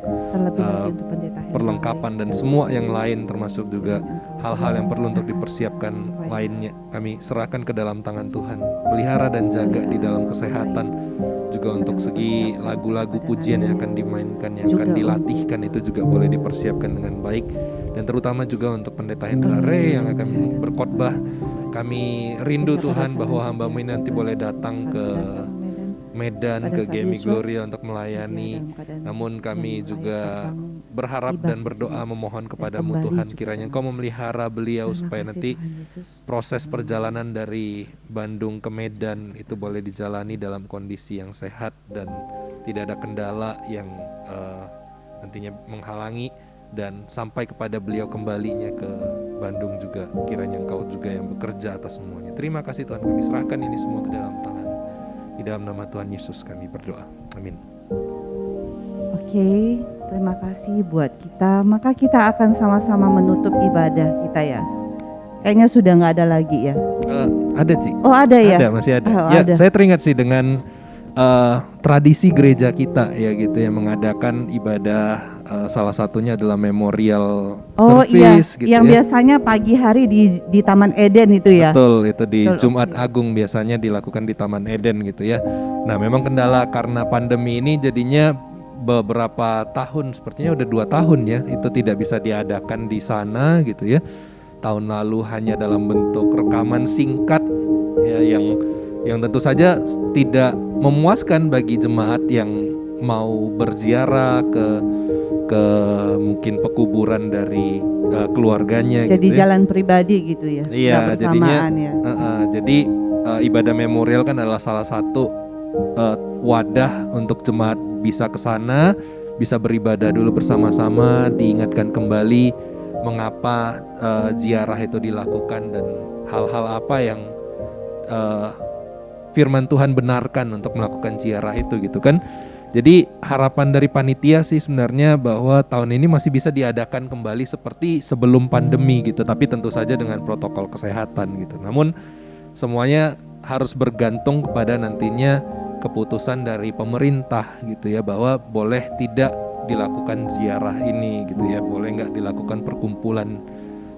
perlengkapan dan semua yang lain, termasuk juga hal-hal yang perlu untuk dipersiapkan lainnya. Kami serahkan ke dalam tangan Tuhan. Pelihara dan jaga di dalam kesehatan, juga untuk segi lagu-lagu pujian yang akan dimainkan, yang akan dilatihkan, itu juga boleh dipersiapkan dengan baik. Dan terutama juga untuk Pendeta Hendra Ray yang akan berkhotbah. Kami rindu Tuhan bahwa hamba-Mu ini nanti boleh datang ke Medan, ke GMI Gloria untuk melayani. Namun kami juga berharap dan berdoa memohon kepadamu Tuhan, kiranya Engkau memelihara beliau supaya nanti proses perjalanan dari Bandung ke Medan itu boleh dijalani dalam kondisi yang sehat dan tidak ada kendala yang nantinya menghalangi, dan sampai kepada beliau kembalinya ke Bandung juga, kiranya Engkau juga yang bekerja atas semuanya. Terima kasih Tuhan, kami serahkan ini semua ke dalam tangan. Di dalam nama Tuhan Yesus kami berdoa. Amin. Oke, terima kasih buat kita. Maka kita akan sama-sama menutup ibadah kita ya. Kayaknya sudah nggak ada lagi ya. Ada Ci. Oh ada ya? Ada, masih ada. Oh, Ya, ada. saya teringat sih dengan tradisi gereja kita ya gitu, yang mengadakan ibadah, salah satunya adalah memorial Oh iya, service gitu yang ya. biasanya pagi hari di Taman Eden itu ya. Betul, itu di Betul, Jumat oke. Agung biasanya dilakukan di Taman Eden gitu ya. Nah, memang kendala karena pandemi ini jadinya beberapa tahun, sepertinya udah 2 tahun ya, itu tidak bisa diadakan di sana gitu ya. Tahun lalu hanya dalam bentuk rekaman singkat ya, yang tentu saja tidak memuaskan bagi jemaat yang mau berziarah ke mungkin pekuburan dari keluarganya Jadi gitu ya. jalan pribadi gitu ya. Iya, nggak jadinya bersamaan ya. jadi ibadah memorial kan adalah salah satu wadah untuk jemaat bisa ke sana, bisa beribadah dulu bersama-sama, diingatkan kembali mengapa ziarah itu dilakukan dan hal-hal apa yang firman Tuhan benarkan untuk melakukan ziarah itu gitu kan. Jadi harapan dari panitia sih sebenarnya bahwa tahun ini masih bisa diadakan kembali seperti sebelum pandemi gitu, tapi tentu saja dengan protokol kesehatan gitu. Namun semuanya harus bergantung kepada nantinya keputusan dari pemerintah gitu ya, bahwa boleh tidak dilakukan ziarah ini gitu ya, boleh nggak dilakukan perkumpulan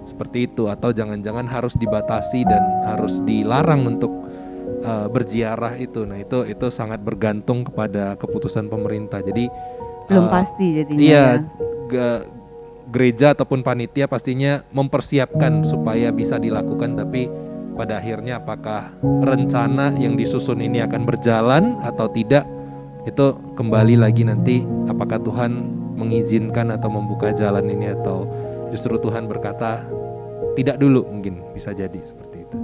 seperti itu, atau jangan-jangan harus dibatasi dan harus dilarang untuk berziarah itu. Nah itu sangat bergantung kepada keputusan pemerintah. Jadi Belum pasti jadinya iya, ya. gereja ataupun panitia pastinya mempersiapkan supaya bisa dilakukan, tapi pada akhirnya apakah rencana yang disusun ini akan berjalan atau tidak, itu kembali lagi nanti apakah Tuhan mengizinkan atau membuka jalan ini, atau justru Tuhan berkata tidak dulu, mungkin bisa jadi seperti itu.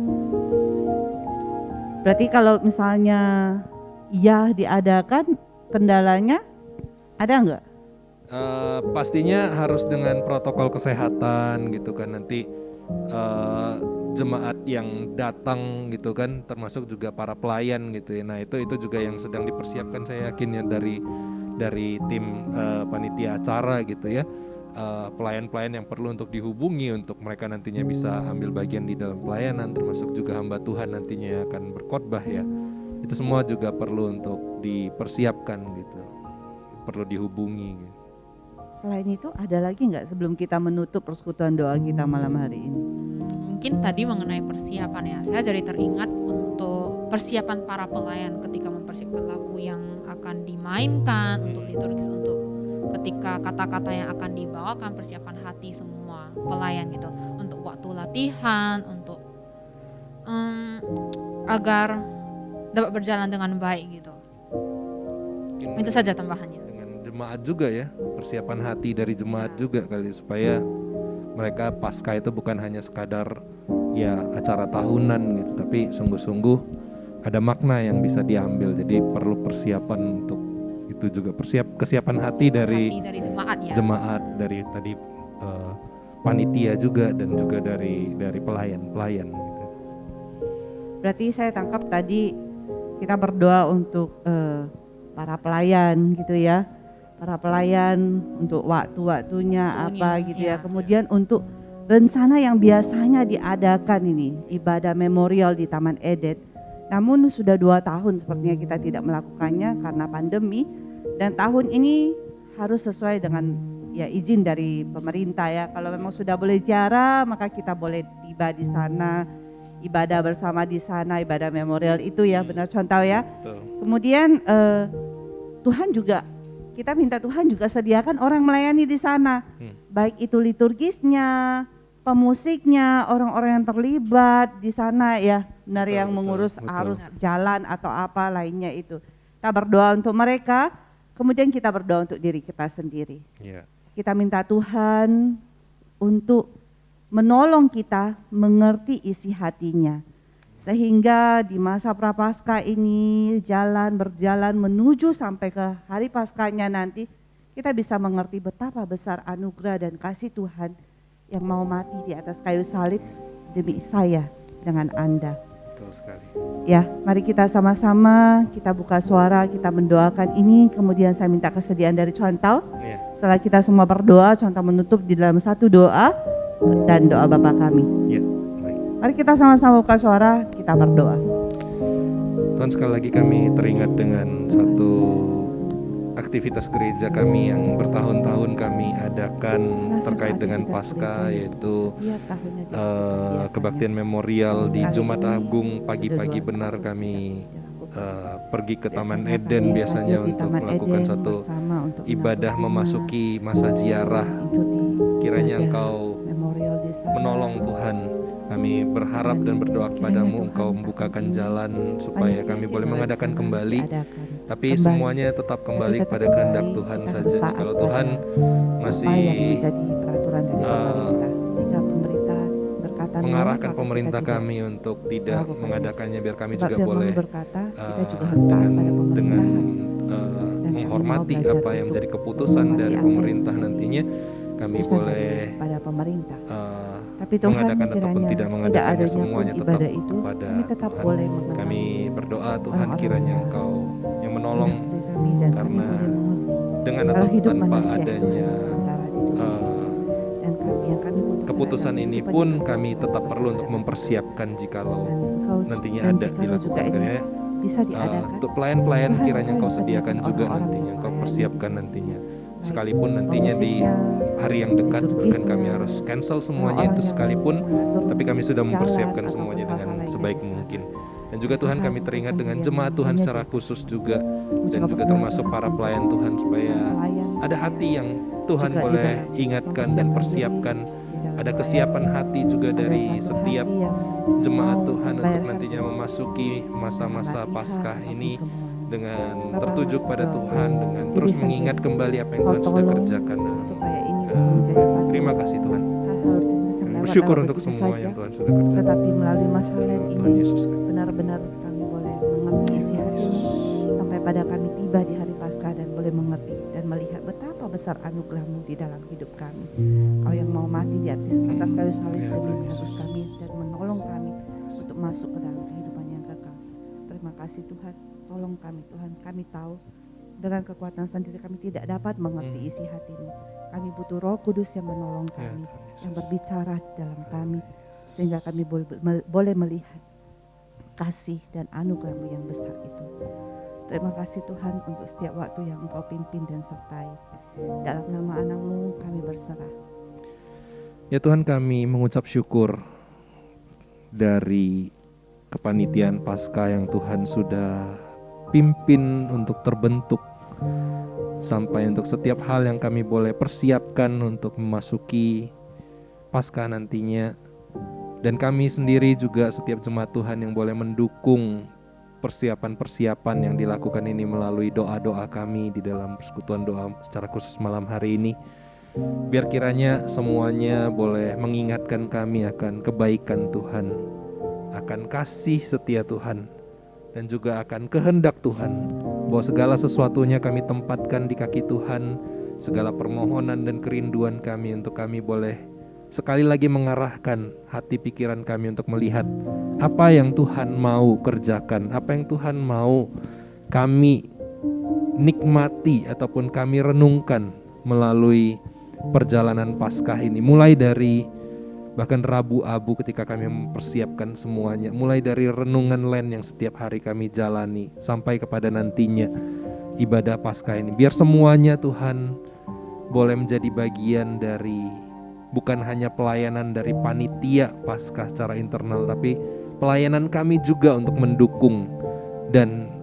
Berarti kalau misalnya ya diadakan, kendalanya ada nggak? Pastinya harus dengan protokol kesehatan gitu kan, nanti jemaat yang datang gitu kan, termasuk juga para pelayan gitu ya. Nah itu juga yang sedang dipersiapkan, saya yakin ya, dari tim panitia acara gitu ya. Pelayan-pelayan yang perlu untuk dihubungi untuk mereka nantinya bisa ambil bagian di dalam pelayanan, termasuk juga hamba Tuhan nantinya yang akan berkhotbah ya. Itu semua juga perlu untuk dipersiapkan gitu, perlu dihubungi gitu. Selain itu ada lagi nggak sebelum kita menutup persekutuan doa kita malam hari ini? Mungkin tadi mengenai persiapan ya, saya jadi teringat untuk persiapan para pelayan ketika mempersiapkan lagu yang akan dimainkan, untuk liturgis, untuk ketika kata-kata yang akan dibawakan, persiapan hati semua pelayan gitu, untuk waktu latihan, untuk agar dapat berjalan dengan baik gitu. Mungkin Itu saja tambahannya. dengan jemaat juga ya, persiapan hati dari jemaat juga kali, supaya mereka pasca itu bukan hanya sekadar ya acara tahunan gitu, tapi sungguh-sungguh ada makna yang bisa diambil. Jadi perlu persiapan untuk itu juga, kesiapan hati dari jemaat ya. jemaat, dari tadi panitia juga, dan juga dari pelayan gitu. Berarti saya tangkap tadi kita berdoa untuk para pelayan gitu ya. Para pelayan untuk waktu-waktunya apa gitu ya. Kemudian untuk rencana yang biasanya diadakan ini, ibadah memorial di Taman Eden. Namun sudah 2 tahun sepertinya kita tidak melakukannya karena pandemi. Dan tahun ini harus sesuai dengan ya izin dari pemerintah ya. Kalau memang sudah boleh ziarah maka kita boleh tiba di sana, ibadah bersama di sana, ibadah memorial itu ya, benar contoh ya. Betul. Kemudian Tuhan juga, kita minta Tuhan juga sediakan orang melayani di sana, baik itu liturgisnya, pemusiknya, orang-orang yang terlibat di sana ya, benar, yang mengurus arus jalan atau apa lainnya itu. Kita berdoa untuk mereka, kemudian kita berdoa untuk diri kita sendiri. Kita minta Tuhan untuk menolong kita mengerti isi hatinya. Sehingga di masa prapaskah ini berjalan menuju sampai ke hari Paskahnya nanti, kita bisa mengerti betapa besar anugerah dan kasih Tuhan yang mau mati di atas kayu salib demi saya dengan Anda. Betul sekali. Ya, mari kita sama-sama kita buka suara, kita mendoakan ini, kemudian saya minta kesediaan dari Contoh. Setelah kita semua berdoa, Contoh menutup di dalam satu doa dan doa Bapa kami. Baik. Mari kita sama-sama buka suara, kita berdoa. Tuhan, sekali lagi kami teringat dengan satu aktivitas gereja kami yang bertahun-tahun kami adakan terkait dengan Paskah, yaitu kebaktian memorial di Jumat Agung. Pagi-pagi benar kami pergi ke Taman Eden biasanya untuk melakukan satu ibadah memasuki masa ziarah. Kiranya Engkau menolong Tuhan. Kami berharap dan berdoa kepadamu, Engkau membukakan jalan supaya kami boleh mengadakan kembali. Tapi semuanya tetap kembali kepada kehendak Tuhan saja. Kalau Tuhan masih mengarahkan pemerintah kami untuk tidak mengadakannya, biar kami juga boleh dengan menghormati apa yang menjadi keputusan dari pemerintah nantinya, kami boleh mengadakan ataupun tidak mengadakannya, semuanya tetap kepada Tuhan. Kami berdoa Tuhan, kiranya Engkau yang menolong, karena dengan atau tanpa adanya keputusan ini pun kami tetap perlu untuk mempersiapkan jikalau nantinya ada dilakukan. Untuk pelayan-pelayan kiranya Engkau sediakan juga nantinya, Engkau persiapkan nantinya. Sekalipun nantinya di hari yang dekat akan kami harus cancel semuanya itu sekalipun, tapi kami sudah mempersiapkan semuanya dengan sebaik mungkin. Dan juga Tuhan, kami teringat dengan jemaat Tuhan secara khusus juga, dan juga termasuk para pelayan Tuhan, supaya ada hati yang Tuhan boleh ingatkan dan persiapkan. Ada kesiapan hati juga dari setiap jemaat Tuhan untuk nantinya memasuki masa-masa Paskah ini dengan tertuju pada Tuhan, dengan terus mengingat kembali apa yang Tuhan sudah kerjakan. Terima kasih Tuhan. Bersyukur untuk semua yang Tuhan sudah kerjakan. Tetapi melalui masalah ini, Tuhan Yesus, benar-benar kami boleh mengerti isi hati sampai pada kami tiba di hari Paskah dan boleh mengerti dan melihat betapa besar anugerah-Mu di dalam hidup kami. Kau yang mau mati di atas kayu salib demi menebus kami dan menolong kami untuk masuk ke dalam kehidupan yang kekal. Terima kasih Tuhan, tolong kami Tuhan. Kami tahu dengan kekuatan sendiri kami tidak dapat mengerti isi hati-Mu. Kami butuh Roh Kudus yang menolong kami, yang berbicara di dalam kami, sehingga kami boleh melihat kasih dan anugerah-Mu yang besar itu. Terima kasih Tuhan untuk setiap waktu yang Engkau pimpin dan sertai. Dalam nama anak-Mu kami berserah. Ya Tuhan, kami mengucap syukur dari kepanitiaan Paskah yang Tuhan sudah pimpin untuk terbentuk, sampai untuk setiap hal yang kami boleh persiapkan untuk memasuki Paskah nantinya. Dan kami sendiri juga setiap jemaat Tuhan yang boleh mendukung persiapan-persiapan yang dilakukan ini melalui doa-doa kami di dalam persekutuan doa secara khusus malam hari ini. Biar kiranya semuanya boleh mengingatkan kami akan kebaikan Tuhan, akan kasih setia Tuhan, dan juga akan kehendak Tuhan, bahwa segala sesuatunya kami tempatkan di kaki Tuhan. Segala permohonan dan kerinduan kami untuk kami boleh sekali lagi mengarahkan hati pikiran kami untuk melihat apa yang Tuhan mau kerjakan, apa yang Tuhan mau kami nikmati ataupun kami renungkan melalui perjalanan Paskah ini, mulai dari bahkan Rabu-Abu ketika kami mempersiapkan semuanya, mulai dari renungan Lent yang setiap hari kami jalani sampai kepada nantinya ibadah Paskah ini. Biar semuanya Tuhan boleh menjadi bagian dari bukan hanya pelayanan dari panitia Paskah secara internal, tapi pelayanan kami juga untuk mendukung dan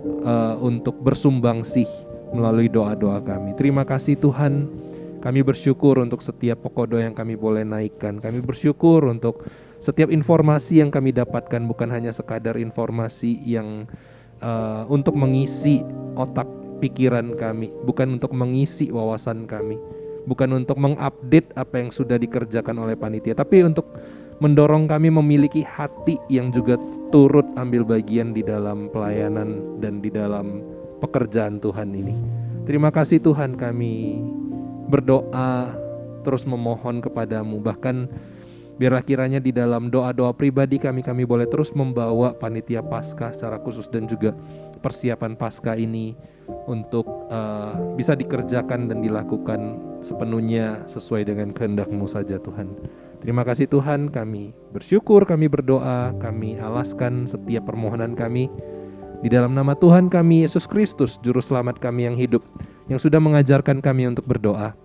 untuk bersumbangsih melalui doa-doa kami. Terima kasih Tuhan. Kami bersyukur untuk setiap pokodo yang kami boleh naikkan. Kami bersyukur untuk setiap informasi yang kami dapatkan, bukan hanya sekadar informasi yang untuk mengisi otak pikiran kami, bukan untuk mengisi wawasan kami, bukan untuk mengupdate apa yang sudah dikerjakan oleh panitia, tapi untuk mendorong kami memiliki hati yang juga turut ambil bagian di dalam pelayanan dan di dalam pekerjaan Tuhan ini. Terima kasih Tuhan, kami berdoa terus memohon kepadamu, bahkan biarlah kiranya di dalam doa-doa pribadi kami boleh terus membawa panitia Paskah secara khusus dan juga persiapan Paskah ini untuk bisa dikerjakan dan dilakukan sepenuhnya sesuai dengan kehendak-Mu saja Tuhan. Terima kasih Tuhan, kami bersyukur, kami berdoa, kami alaskan setiap permohonan kami di dalam nama Tuhan kami Yesus Kristus, Juru Selamat kami yang hidup, yang sudah mengajarkan kami untuk berdoa.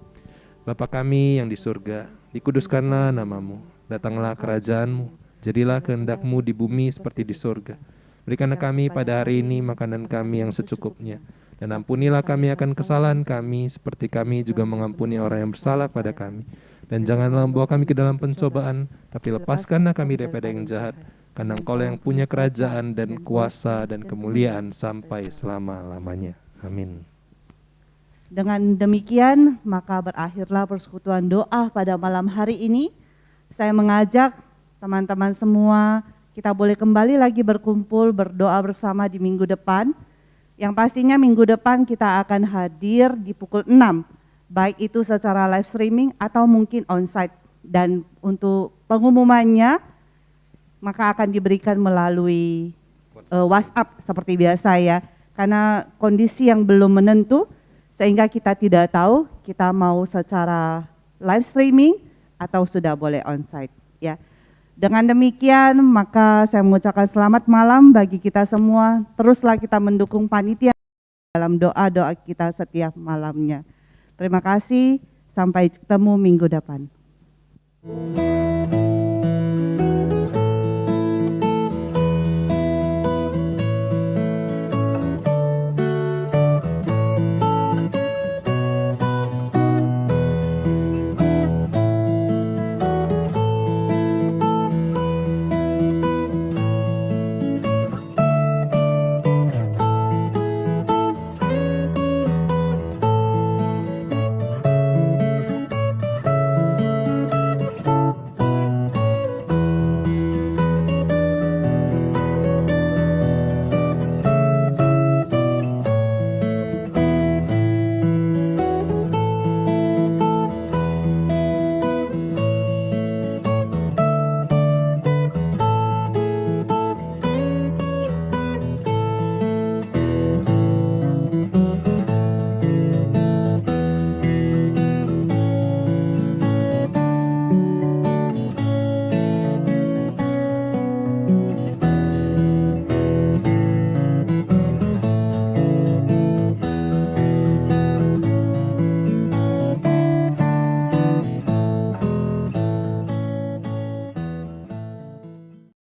Bapa kami yang di surga, dikuduskanlah nama-Mu, datanglah kerajaan-Mu, jadilah kehendak-Mu di bumi seperti di surga. Berikanlah kami pada hari ini makanan kami yang secukupnya, dan ampunilah kami akan kesalahan kami, seperti kami juga mengampuni orang yang bersalah pada kami. Dan janganlah membawa kami ke dalam pencobaan, tapi lepaskanlah kami daripada yang jahat, karena Engkau yang punya kerajaan dan kuasa dan kemuliaan sampai selama-lamanya. Amin. Dengan demikian, maka berakhirlah persekutuan doa pada malam hari ini. Saya mengajak teman-teman semua, kita boleh kembali lagi berkumpul, berdoa bersama di minggu depan. Yang pastinya minggu depan kita akan hadir di pukul 6, baik itu secara live streaming atau mungkin onsite. Dan untuk pengumumannya, maka akan diberikan melalui WhatsApp seperti biasa ya. Karena kondisi yang belum menentu, sehingga kita tidak tahu kita mau secara live streaming atau sudah boleh onsite ya. Dengan demikian maka saya mengucapkan selamat malam bagi kita semua. Teruslah kita mendukung panitia dalam doa-doa kita setiap malamnya. Terima kasih, sampai ketemu minggu depan.